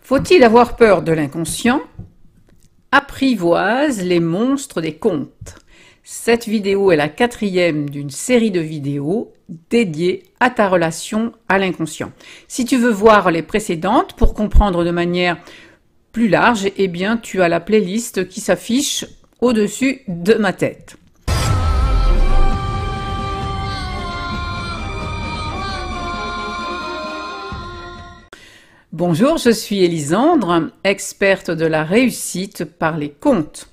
Faut-il avoir peur de l'inconscient? Apprivoise les monstres des contes. Cette vidéo est la 4e d'une série de vidéos dédiées à ta relation à l'inconscient. Si tu veux voir les précédentes pour comprendre de manière plus large, eh bien tu as la playlist qui s'affiche au-dessus de ma tête. Bonjour, je suis Elisandre, experte de la réussite par les contes.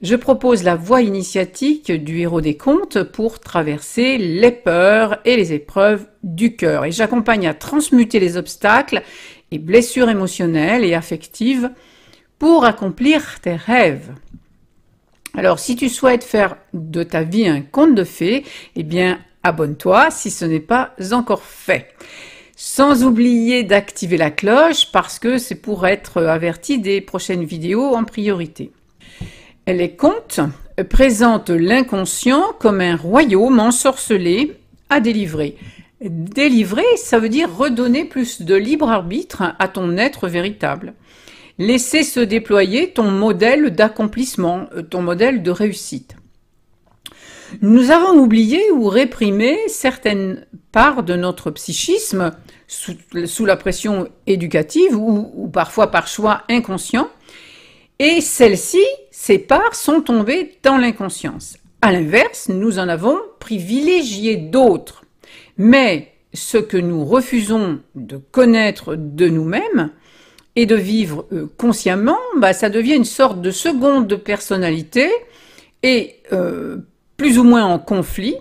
Je propose la voie initiatique du héros des contes pour traverser les peurs et les épreuves du cœur. Et j'accompagne à transmuter les obstacles et blessures émotionnelles et affectives pour accomplir tes rêves. Alors, si tu souhaites faire de ta vie un conte de fées, eh bien, abonne-toi si ce n'est pas encore fait. Sans oublier d'activer la cloche parce que c'est pour être averti des prochaines vidéos en priorité. Les contes présentent l'inconscient comme un royaume ensorcelé à délivrer. Délivrer, ça veut dire redonner plus de libre arbitre à ton être véritable. Laisser se déployer ton modèle d'accomplissement, ton modèle de réussite. Nous avons oublié ou réprimé certaines parts de notre psychisme sous la pression éducative ou parfois par choix inconscient, et celles-ci, ces parts, sont tombées dans l'inconscience. À l'inverse, nous en avons privilégié d'autres. Mais ce que nous refusons de connaître de nous-mêmes et de vivre consciemment, ça devient une sorte de seconde personnalité et plus ou moins en conflit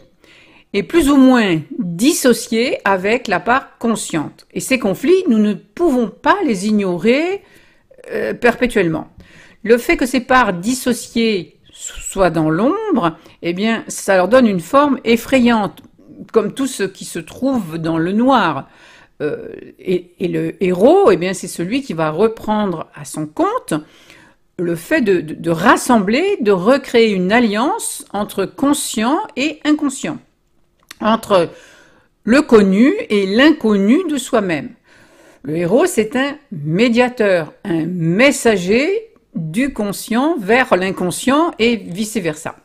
et plus ou moins dissocié avec la part consciente. Et ces conflits, nous ne pouvons pas les ignorer perpétuellement. Le fait que ces parts dissociées soient dans l'ombre, eh bien, ça leur donne une forme effrayante, comme tout ce qui se trouve dans le noir. Et le héros, eh bien, c'est celui qui va reprendre à son compte le fait de rassembler, de recréer une alliance entre conscient et inconscient, entre le connu et l'inconnu de soi-même. Le héros, c'est un médiateur, un messager du conscient vers l'inconscient et vice-versa.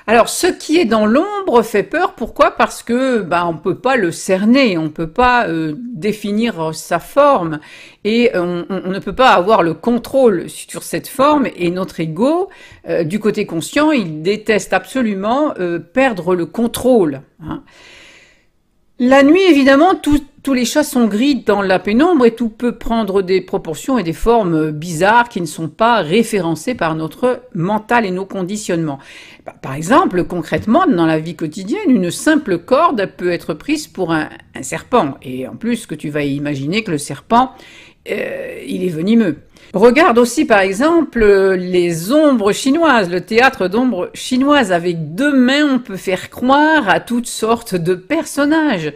Alors, ce qui est dans l'ombre fait peur. Pourquoi? Parce que on peut pas le cerner, on peut pas définir sa forme et on ne peut pas avoir le contrôle sur cette forme. Et notre ego, du côté conscient, il déteste absolument perdre le contrôle. La nuit, évidemment, tous les chats sont gris dans la pénombre et tout peut prendre des proportions et des formes bizarres qui ne sont pas référencées par notre mental et nos conditionnements. Par exemple, concrètement, dans la vie quotidienne, une simple corde peut être prise pour un serpent. Et en plus, que tu vas imaginer que le serpent, il est venimeux. Regarde aussi, par exemple, les ombres chinoises, le théâtre d'ombres chinoises. Avec 2 mains, on peut faire croire à toutes sortes de personnages.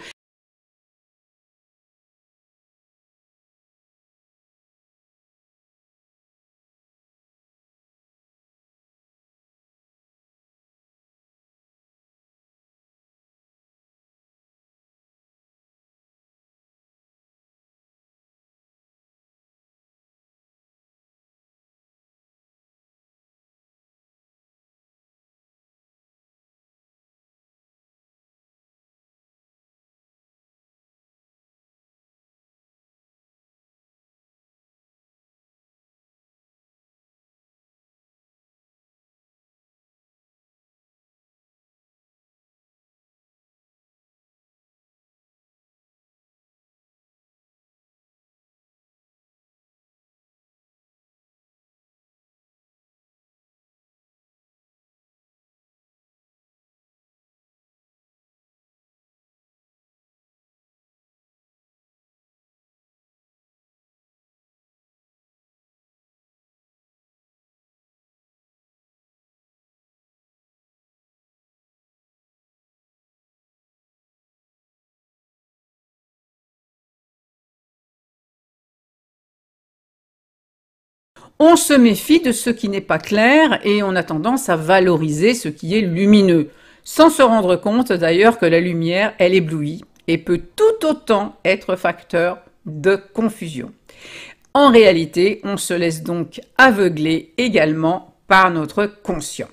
On se méfie de ce qui n'est pas clair et on a tendance à valoriser ce qui est lumineux, sans se rendre compte d'ailleurs que la lumière, elle éblouit et peut tout autant être facteur de confusion. En réalité, on se laisse donc aveugler également par notre conscient.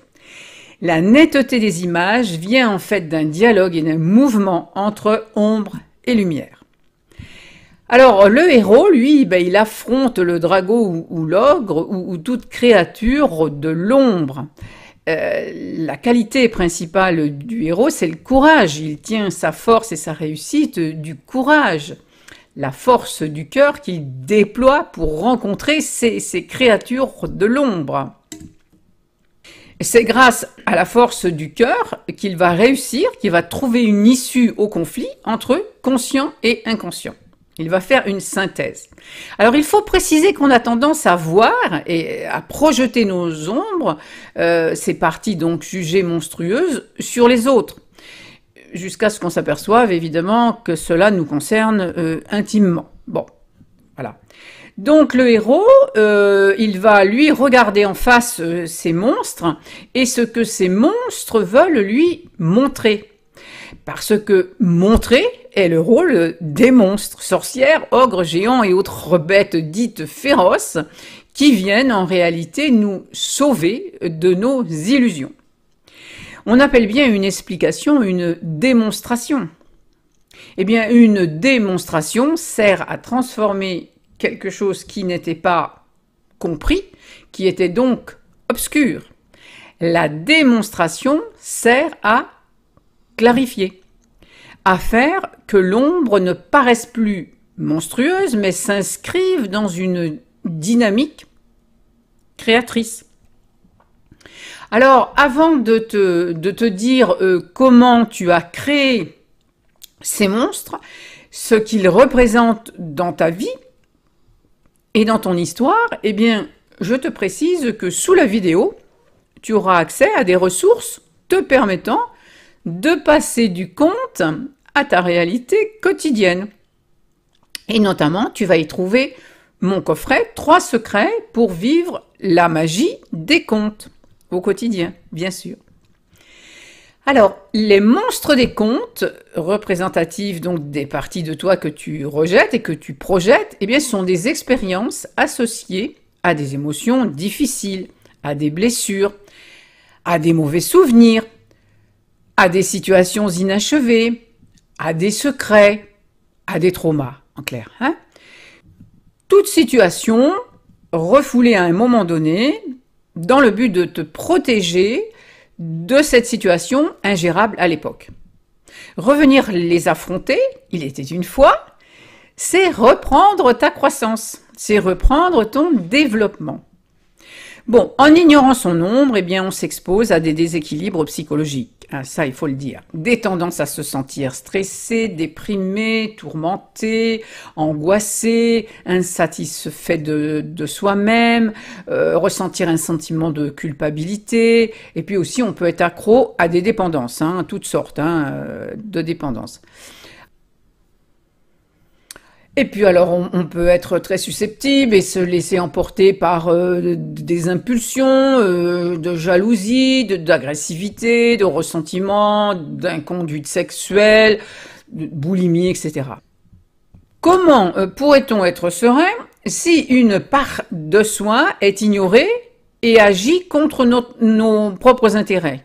La netteté des images vient en fait d'un dialogue et d'un mouvement entre ombre et lumière. Alors, le héros, lui, il affronte le dragon ou l'ogre ou toute créature de l'ombre. La qualité principale du héros, c'est le courage. Il tient sa force et sa réussite du courage. La force du cœur qu'il déploie pour rencontrer ces créatures de l'ombre. C'est grâce à la force du cœur qu'il va réussir, qu'il va trouver une issue au conflit entre conscient et inconscient. Il va faire une synthèse. Alors, il faut préciser qu'on a tendance à voir et à projeter nos ombres, ces parties donc jugées monstrueuses, sur les autres, jusqu'à ce qu'on s'aperçoive évidemment que cela nous concerne intimement. Bon, voilà. Donc le héros, il va lui regarder en face ces monstres et ce que ces monstres veulent lui montrer. Parce que montrer est le rôle des monstres, sorcières, ogres, géants et autres bêtes dites féroces qui viennent en réalité nous sauver de nos illusions. On appelle bien une explication une démonstration. Eh bien, une démonstration sert à transformer quelque chose qui n'était pas compris, qui était donc obscur. La démonstration sert à clarifier, à faire que l'ombre ne paraisse plus monstrueuse, mais s'inscrive dans une dynamique créatrice. Alors, avant de te dire comment tu as créé ces monstres, ce qu'ils représentent dans ta vie et dans ton histoire, eh bien, je te précise que sous la vidéo, tu auras accès à des ressources te permettant de passer du conte à ta réalité quotidienne. Et notamment, tu vas y trouver mon coffret 3 secrets pour vivre la magie des contes au quotidien, bien sûr. Alors, les monstres des contes, représentatifs donc des parties de toi que tu rejettes et que tu projettes, eh bien, sont des expériences associées à des émotions difficiles, à des blessures, à des mauvais souvenirs, à des situations inachevées, à des secrets, à des traumas, en clair. Hein? Toute situation refoulée à un moment donné dans le but de te protéger de cette situation ingérable à l'époque. Revenir les affronter, il était une fois, c'est reprendre ta croissance, c'est reprendre ton développement. Bon, en ignorant son ombre, eh bien, on s'expose à des déséquilibres psychologiques. Ah, ça, il faut le dire. Des tendances à se sentir stressé, déprimé, tourmenté, angoissé, insatisfait de soi-même, ressentir un sentiment de culpabilité. Et puis aussi, on peut être accro à des dépendances, toutes sortes de dépendances. Et puis alors, on peut être très susceptible et se laisser emporter par des impulsions de jalousie, d'agressivité, de ressentiment, d'inconduite sexuelle, de boulimie, etc. Comment pourrait-on être serein si une part de soi est ignorée et agit contre nos propres intérêts ?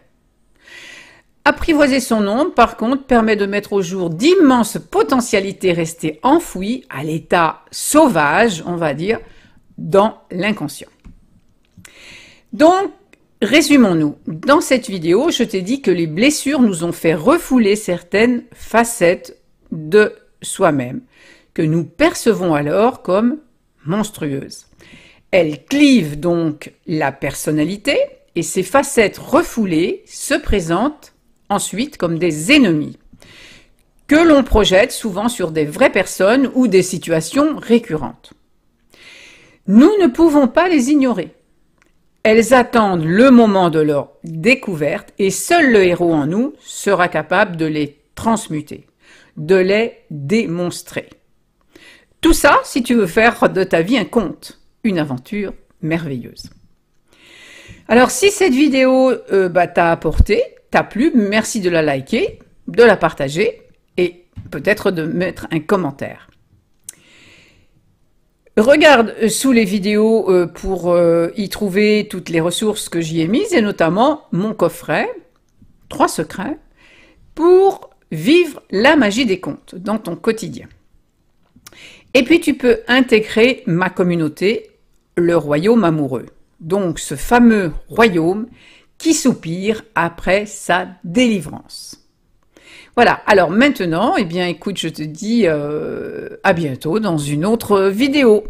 Apprivoiser son ombre, par contre, permet de mettre au jour d'immenses potentialités restées enfouies à l'état sauvage, on va dire, dans l'inconscient. Donc, résumons-nous. Dans cette vidéo, je t'ai dit que les blessures nous ont fait refouler certaines facettes de soi-même, que nous percevons alors comme monstrueuses. Elles clivent donc la personnalité et ces facettes refoulées se présentent ensuite comme des ennemis, que l'on projette souvent sur des vraies personnes ou des situations récurrentes. Nous ne pouvons pas les ignorer. Elles attendent le moment de leur découverte et seul le héros en nous sera capable de les transmuter, de les démontrer. Tout ça si tu veux faire de ta vie un conte, une aventure merveilleuse. Alors si cette vidéo t'a apporté, t'a plu, merci de la liker, de la partager et peut-être de mettre un commentaire. Regarde sous les vidéos pour y trouver toutes les ressources que j'y ai mises et notamment mon coffret, 3 secrets, pour vivre la magie des contes dans ton quotidien. Et puis tu peux intégrer ma communauté, le royaume amoureux. Donc ce fameux royaume qui soupire après sa délivrance. Voilà, alors maintenant, eh bien écoute, je te dis à bientôt dans une autre vidéo.